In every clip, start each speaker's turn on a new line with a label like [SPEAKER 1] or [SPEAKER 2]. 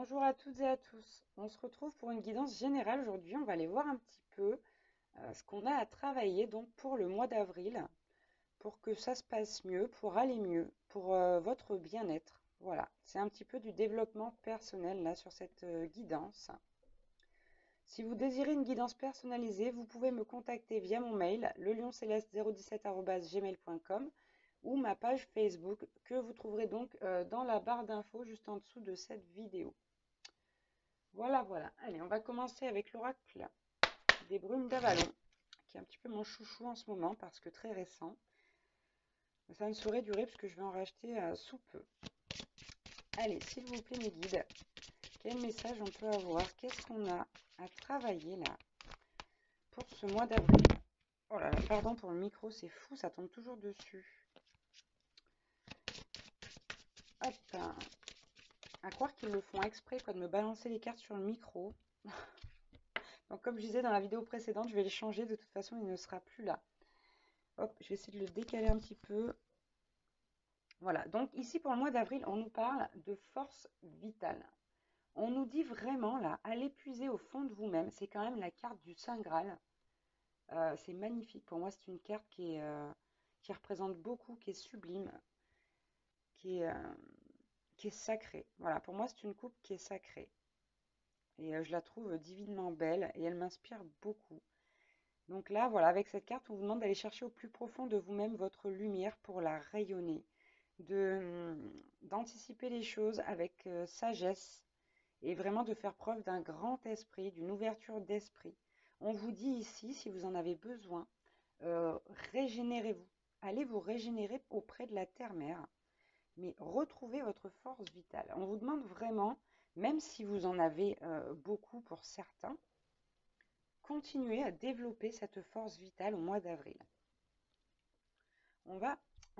[SPEAKER 1] Bonjour à toutes et à tous. On se retrouve pour une guidance générale aujourd'hui. On va aller voir un petit peu ce qu'on a à travailler donc pour le mois d'avril, pour que ça se passe mieux, pour aller mieux, pour votre bien-être. Voilà, c'est un petit peu du développement personnel là sur cette guidance. Si vous désirez une guidance personnalisée, vous pouvez me contacter via mon mail, lelioncéleste017@gmail.com ou ma page Facebook que vous trouverez donc dans la barre d'infos juste en dessous de cette vidéo. Voilà, voilà. Allez, on va commencer avec l'oracle des brumes d'Avalon, qui est un petit peu mon chouchou en ce moment parce que très récent. Ça ne saurait durer puisque je vais en racheter sous peu. Allez, s'il vous plaît, mes guides, quel message on peut avoir? Qu'est-ce qu'on a à travailler là pour ce mois d'avril? Oh là là, pardon pour le micro, c'est fou, ça tombe toujours dessus. Hop, à croire qu'ils le font exprès quoi, de me balancer les cartes sur le micro. Donc comme je disais dans la vidéo précédente, je vais les changer, de toute façon il ne sera plus là. Hop, je vais essayer de le décaler un petit peu. Voilà, donc ici pour le mois d'avril, on nous parle de force vitale. On nous dit vraiment là, allez puiser au fond de vous-même. C'est quand même la carte du Saint Graal. C'est magnifique. Pour moi, c'est une carte qui représente beaucoup, qui est sublime, qui est, euh, qui est sacrée. Voilà, pour moi, c'est une coupe qui est sacrée. Et je la trouve divinement belle et elle m'inspire beaucoup. Donc là, voilà, avec cette carte, on vous demande d'aller chercher au plus profond de vous-même votre lumière pour la rayonner, d'anticiper les choses avec sagesse et vraiment de faire preuve d'un grand esprit, d'une ouverture d'esprit. On vous dit ici, si vous en avez besoin, régénérez-vous. Allez vous régénérer auprès de la terre-mère, mais retrouvez votre force vitale. On vous demande vraiment, même si vous en avez beaucoup pour certains, continuez à développer cette force vitale au mois d'avril. On va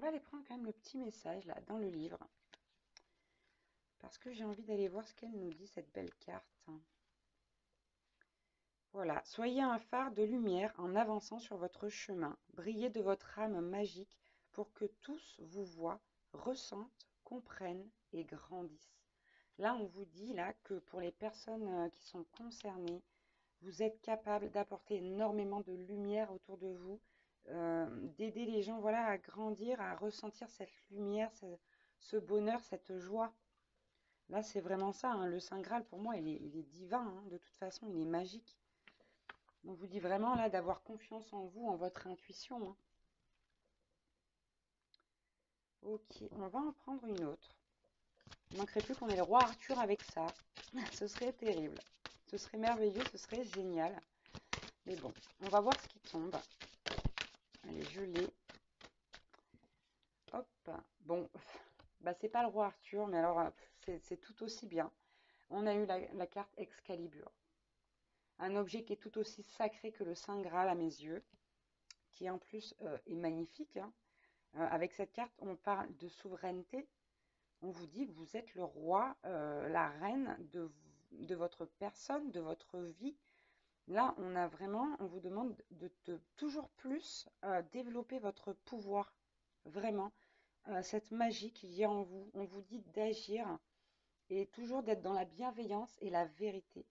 [SPEAKER 1] aller prendre quand même le petit message là dans le livre. Parce que j'ai envie d'aller voir ce qu'elle nous dit, cette belle carte. Voilà, soyez un phare de lumière en avançant sur votre chemin. Brillez de votre âme magique pour que tous vous voient, ressentent, comprennent et grandissent. Là, on vous dit là que pour les personnes qui sont concernées, vous êtes capable d'apporter énormément de lumière autour de vous, d'aider les gens voilà, à grandir, à ressentir cette lumière, ce bonheur, cette joie. Là, c'est vraiment ça, hein. Le Saint Graal, pour moi, il est divin, hein. De toute façon, il est magique. On vous dit vraiment là d'avoir confiance en vous, en votre intuition, hein. Ok, on va en prendre une autre. Il ne manquerait plus qu'on ait le roi Arthur avec ça. Ce serait terrible. Ce serait merveilleux, ce serait génial. Mais bon, on va voir ce qui tombe. Allez, je l'ai. Hop. Bon, bah c'est pas le roi Arthur, mais alors c'est tout aussi bien. On a eu la carte Excalibur. Un objet qui est tout aussi sacré que le Saint Graal à mes yeux, qui en plus est magnifique, hein. Avec cette carte, on parle de souveraineté. On vous dit que vous êtes le roi, la reine de votre personne, de votre vie. Là, on vous demande de toujours plus développer votre pouvoir, vraiment, cette magie qu'il y a en vous. On vous dit d'agir et toujours d'être dans la bienveillance et la vérité.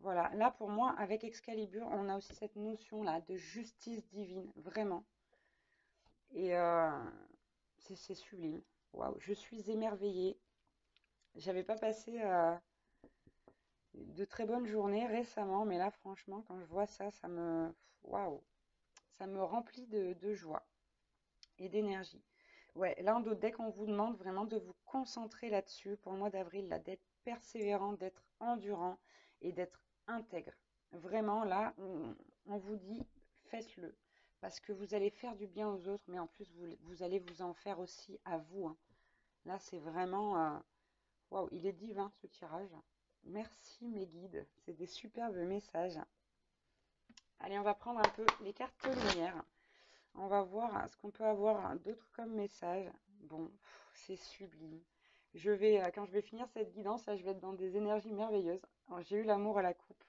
[SPEAKER 1] Voilà, là pour moi, avec Excalibur, on a aussi cette notion-là de justice divine, vraiment. Et c'est sublime. Waouh, je suis émerveillée. J'avais pas passé de très bonnes journées récemment, mais là, franchement, quand je vois ça, waouh, ça me remplit de joie et d'énergie. Ouais, là, dès qu'on vous demande vraiment de vous concentrer là-dessus pour le mois d'avril, là, d'être persévérant, d'être endurant et d'être intègre. Vraiment, là, on vous dit, faites-le. Parce que vous allez faire du bien aux autres, mais en plus, vous allez vous en faire aussi à vous, hein. Là, c'est vraiment... waouh, il est divin ce tirage. Merci mes guides, c'est des superbes messages. Allez, on va prendre un peu les cartes lumière. On va voir ce qu'on peut avoir d'autre comme message. Bon, c'est sublime. Quand je vais finir cette guidance, là, je vais être dans des énergies merveilleuses. J'ai eu l'amour à la coupe.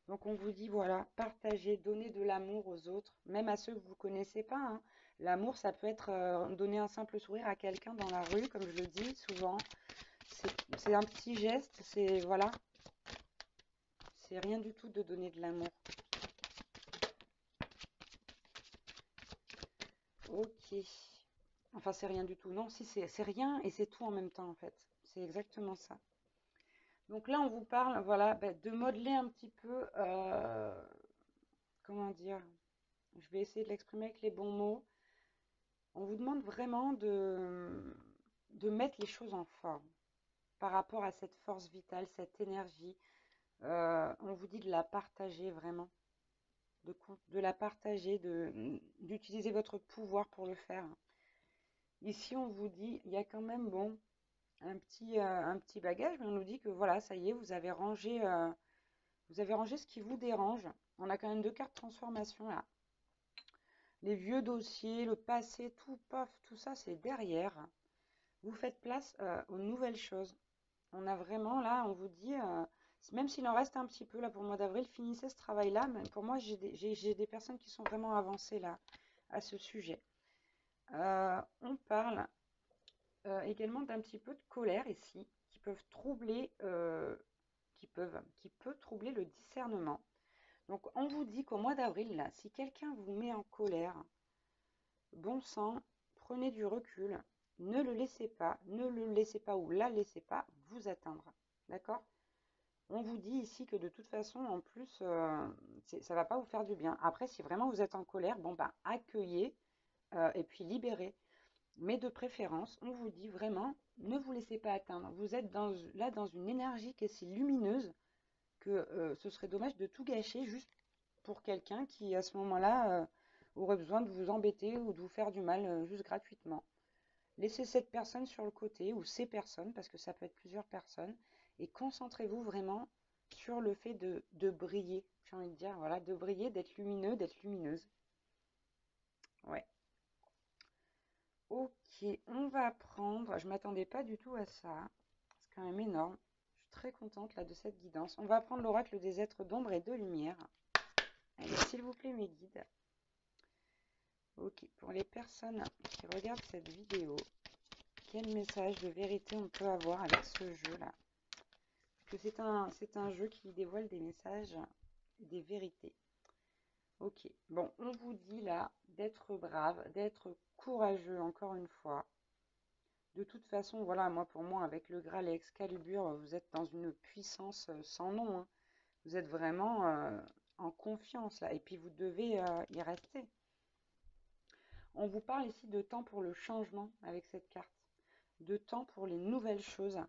[SPEAKER 1] Donc on vous dit, voilà, partagez, donnez de l'amour aux autres, même à ceux que vous ne connaissez pas, hein. L'amour, ça peut être donner un simple sourire à quelqu'un dans la rue, comme je le dis souvent. C'est un petit geste, c'est voilà, c'est rien du tout de donner de l'amour. Ok. Enfin, c'est rien du tout. Non, si, c'est rien et c'est tout en même temps, en fait. C'est exactement ça. Donc là, on vous parle, voilà, de modeler un petit peu, comment dire, je vais essayer de l'exprimer avec les bons mots. On vous demande vraiment de mettre les choses en forme par rapport à cette force vitale, cette énergie. On vous dit de la partager vraiment, de la partager, d'utiliser votre pouvoir pour le faire. Ici, on vous dit, il y a quand même, bon, un petit bagage, mais on nous dit que voilà, ça y est, vous avez rangé ce qui vous dérange. On a quand même deux cartes transformation là. Les vieux dossiers, le passé, tout, paf, tout ça, c'est derrière. Vous faites place aux nouvelles choses. On a vraiment là, on vous dit, même s'il en reste un petit peu là pour le mois d'avril, finissez ce travail-là. Mais pour moi, j'ai des personnes qui sont vraiment avancées là à ce sujet. On parle également d'un petit peu de colère ici, qui peuvent troubler, qui peut troubler le discernement. Donc on vous dit qu'au mois d'avril, là, si quelqu'un vous met en colère, bon sang, prenez du recul, ne le laissez pas ou la laissez pas vous atteindre. D'accord? On vous dit ici que de toute façon, en plus, ça va pas vous faire du bien. Après, si vraiment vous êtes en colère, bon bah accueillez et puis libérez. Mais de préférence, on vous dit vraiment, ne vous laissez pas atteindre. Vous êtes là dans une énergie qui est si lumineuse que ce serait dommage de tout gâcher juste pour quelqu'un qui, à ce moment-là, aurait besoin de vous embêter ou de vous faire du mal juste gratuitement. Laissez cette personne sur le côté ou ces personnes, parce que ça peut être plusieurs personnes, et concentrez-vous vraiment sur le fait de briller. J'ai envie de dire, voilà, de briller, d'être lumineux, d'être lumineuse. Ouais. Ok, on va prendre, je m'attendais pas du tout à ça, c'est quand même énorme. Je suis très contente là de cette guidance. On va prendre l'oracle des êtres d'ombre et de lumière. Allez, s'il vous plaît, mes guides. Ok, pour les personnes qui regardent cette vidéo, quel message de vérité on peut avoir avec ce jeu-là? Parce que c'est un jeu qui dévoile des messages, des vérités. Ok, bon, on vous dit là d'être brave, d'être courageux encore une fois. De toute façon, voilà, moi pour moi, avec le Graal et Excalibur, vous êtes dans une puissance sans nom, hein. Vous êtes vraiment en confiance là, et puis vous devez y rester. On vous parle ici de temps pour le changement avec cette carte, de temps pour les nouvelles choses.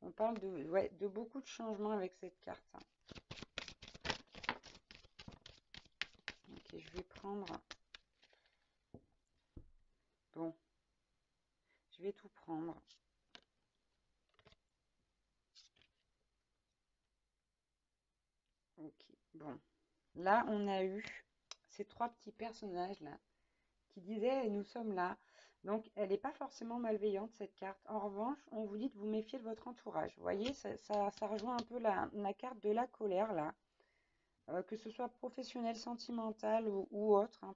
[SPEAKER 1] On parle ouais, de beaucoup de changements avec cette carte. Ok, je vais prendre. Bon, je vais tout prendre. Ok, bon. Là, on a eu ces trois petits personnages là qui disaient et nous sommes là. Donc, elle n'est pas forcément malveillante cette carte. En revanche, on vous dit de vous méfier de votre entourage. Vous voyez, ça rejoint un peu la carte de la colère là. Que ce soit professionnel, sentimental ou autre, hein.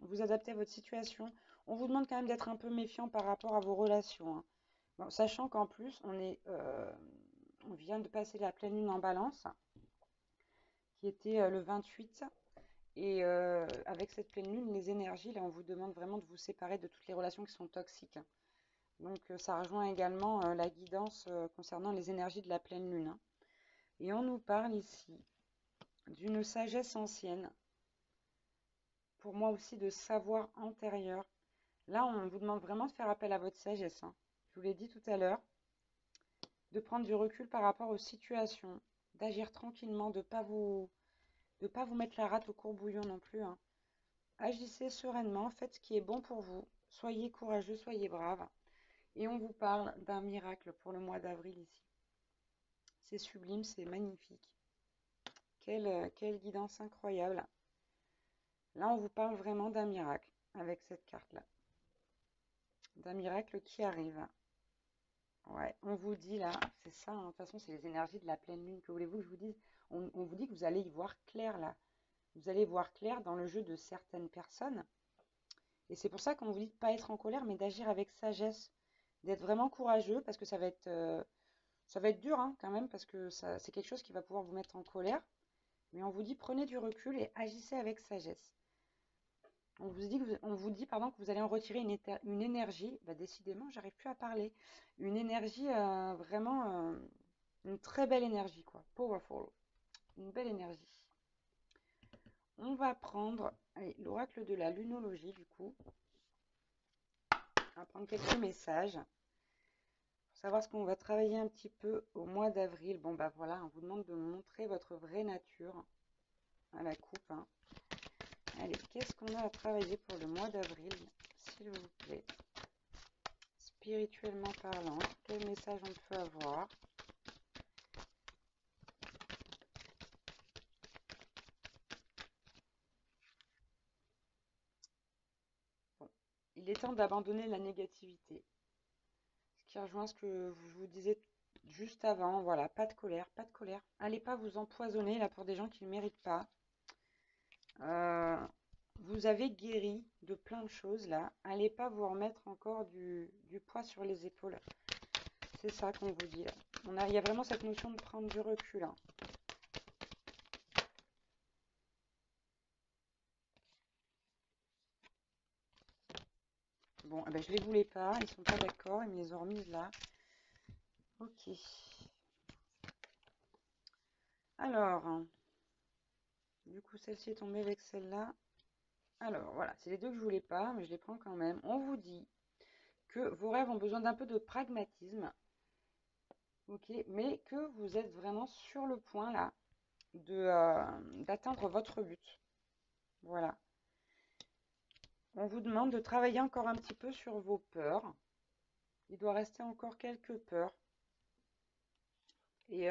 [SPEAKER 1] Vous adaptez à votre situation. On vous demande quand même d'être un peu méfiant par rapport à vos relations, hein. Bon, sachant qu'en plus, on vient de passer la pleine lune en balance, qui était le 28. Et avec cette pleine lune, les énergies, là, on vous demande vraiment de vous séparer de toutes les relations qui sont toxiques, hein. Donc, ça rejoint également la guidance concernant les énergies de la pleine lune, hein. Et on nous parle ici d'une sagesse ancienne, pour moi aussi de savoir antérieur. Là, on vous demande vraiment de faire appel à votre sagesse, hein. Je vous l'ai dit tout à l'heure, de prendre du recul par rapport aux situations, d'agir tranquillement, de pas vous mettre la rate au courbouillon non plus, hein. Agissez sereinement, faites ce qui est bon pour vous, soyez courageux, soyez brave. Et on vous parle d'un miracle pour le mois d'avril ici. C'est sublime, c'est magnifique. Quelle guidance incroyable. Là, on vous parle vraiment d'un miracle avec cette carte-là. D'un miracle qui arrive. Ouais, on vous dit là, c'est ça, hein, de toute façon, c'est les énergies de la pleine lune. Que voulez-vous que je vous dise? On vous dit que vous allez y voir clair là. Vous allez voir clair dans le jeu de certaines personnes. Et c'est pour ça qu'on vous dit de ne pas être en colère, mais d'agir avec sagesse. d'être vraiment courageux parce que ça va être dur hein, quand même parce que c'est quelque chose qui va pouvoir vous mettre en colère. Mais on vous dit prenez du recul et agissez avec sagesse. On vous dit pardon, que vous allez en retirer une énergie. Bah, décidément, j'arrive plus à parler. Une énergie vraiment, une très belle énergie quoi. Powerful. Une belle énergie. On va prendre allez, l'oracle de la lunologie du coup. On va prendre quelques messages. Pour savoir ce qu'on va travailler un petit peu au mois d'avril. Bon bah voilà, on vous demande de montrer votre vraie nature à la coupe. Hein. Allez, qu'est-ce qu'on a à travailler pour le mois d'avril, s'il vous plaît? Spirituellement parlant, quel message on peut avoir? Bon, il est temps d'abandonner la négativité. Ce qui rejoint ce que je vous disais juste avant, voilà, pas de colère, pas de colère. Allez pas vous empoisonner là pour des gens qui ne méritent pas. Euh, vous avez guéri de plein de choses là. Allez pas vous remettre encore du poids sur les épaules. C'est ça qu'on vous dit là. Il y a vraiment cette notion de prendre du recul. Hein. Bon, eh ben, je les voulais pas, ils sont pas d'accord, ils me les ont remises là. Ok. Alors, du coup, celle-ci est tombée avec celle-là. Alors, voilà, c'est les deux que je voulais pas, mais je les prends quand même. On vous dit que vos rêves ont besoin d'un peu de pragmatisme, ok, mais que vous êtes vraiment sur le point là d'atteindre votre but. Voilà. On vous demande de travailler encore un petit peu sur vos peurs. Il doit rester encore quelques peurs. Et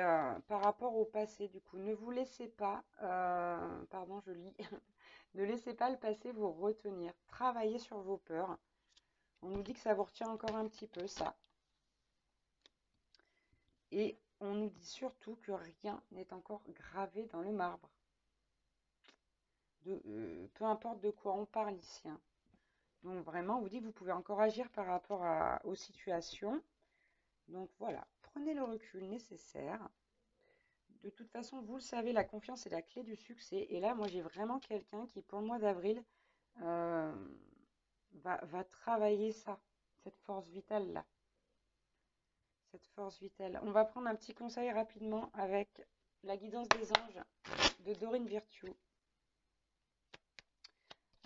[SPEAKER 1] par rapport au passé, du coup, ne vous laissez pas, pardon, je lis, ne laissez pas le passé vous retenir. Travaillez sur vos peurs. On nous dit que ça vous retient encore un petit peu, ça. Et on nous dit surtout que rien n'est encore gravé dans le marbre. Peu importe de quoi on parle ici. Hein. Donc vraiment, on vous dit que vous pouvez encore agir par rapport aux situations. Donc voilà, prenez le recul nécessaire. De toute façon, vous le savez, la confiance est la clé du succès. Et là, moi, j'ai vraiment quelqu'un qui, pour le mois d'avril, euh, va travailler ça, cette force vitale-là. Cette force vitale. On va prendre un petit conseil rapidement avec la guidance des anges de Dorine Virtue.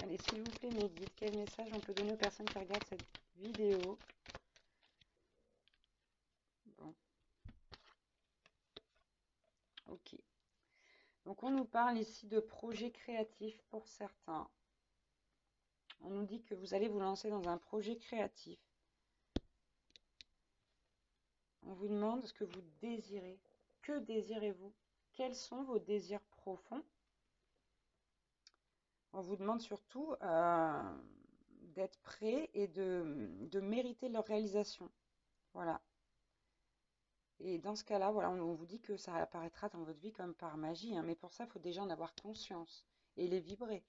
[SPEAKER 1] Allez, s'il vous plaît, mes guides, quel message on peut donner aux personnes qui regardent cette vidéo? Bon, ok. Donc, on nous parle ici de projets créatifs pour certains. On nous dit que vous allez vous lancer dans un projet créatif. On vous demande ce que vous désirez. Que désirez-vous? Quels sont vos désirs profonds? On vous demande surtout d'être prêt et de mériter leur réalisation. Voilà. Et dans ce cas-là, voilà, on vous dit que ça apparaîtra dans votre vie comme par magie. Hein, mais pour ça, il faut déjà en avoir conscience et les vibrer.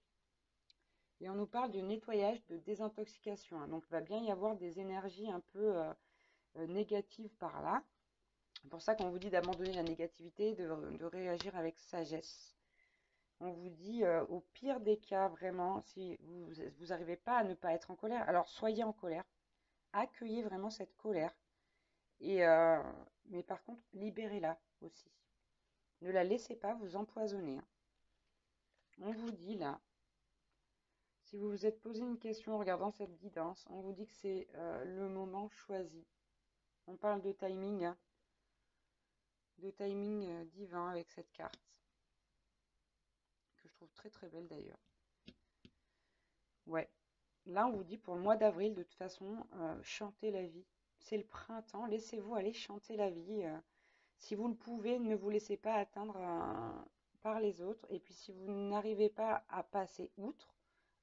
[SPEAKER 1] Et on nous parle de nettoyage, de désintoxication. Hein, donc, il va bien y avoir des énergies un peu négatives par là. C'est pour ça qu'on vous dit d'abandonner la négativité, de réagir avec sagesse. On vous dit, au pire des cas, vraiment, si vous n'arrivez pas à ne pas être en colère, alors soyez en colère, accueillez vraiment cette colère, et, mais par contre, libérez-la aussi. Ne la laissez pas vous empoisonner. Hein. On vous dit là, si vous vous êtes posé une question en regardant cette guidance, on vous dit que c'est le moment choisi. On parle hein, de timing divin avec cette carte, que je trouve très très belle d'ailleurs. Ouais. Là, on vous dit pour le mois d'avril, de toute façon, chantez la vie. C'est le printemps, laissez-vous aller chanter la vie. Si vous le pouvez, ne vous laissez pas atteindre par les autres. Et puis, si vous n'arrivez pas à passer outre,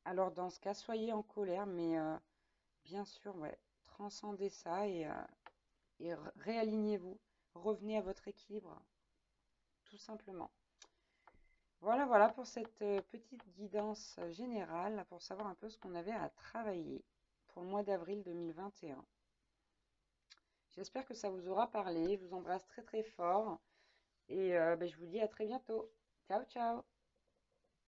[SPEAKER 1] alors dans ce cas, soyez en colère, mais bien sûr, ouais, transcendez ça et réalignez-vous. Revenez à votre équilibre, tout simplement. Voilà, voilà pour cette petite guidance générale, pour savoir un peu ce qu'on avait à travailler pour le mois d'avril 2021. J'espère que ça vous aura parlé. Je vous embrasse très très fort et ben, je vous dis à très bientôt. Ciao, ciao!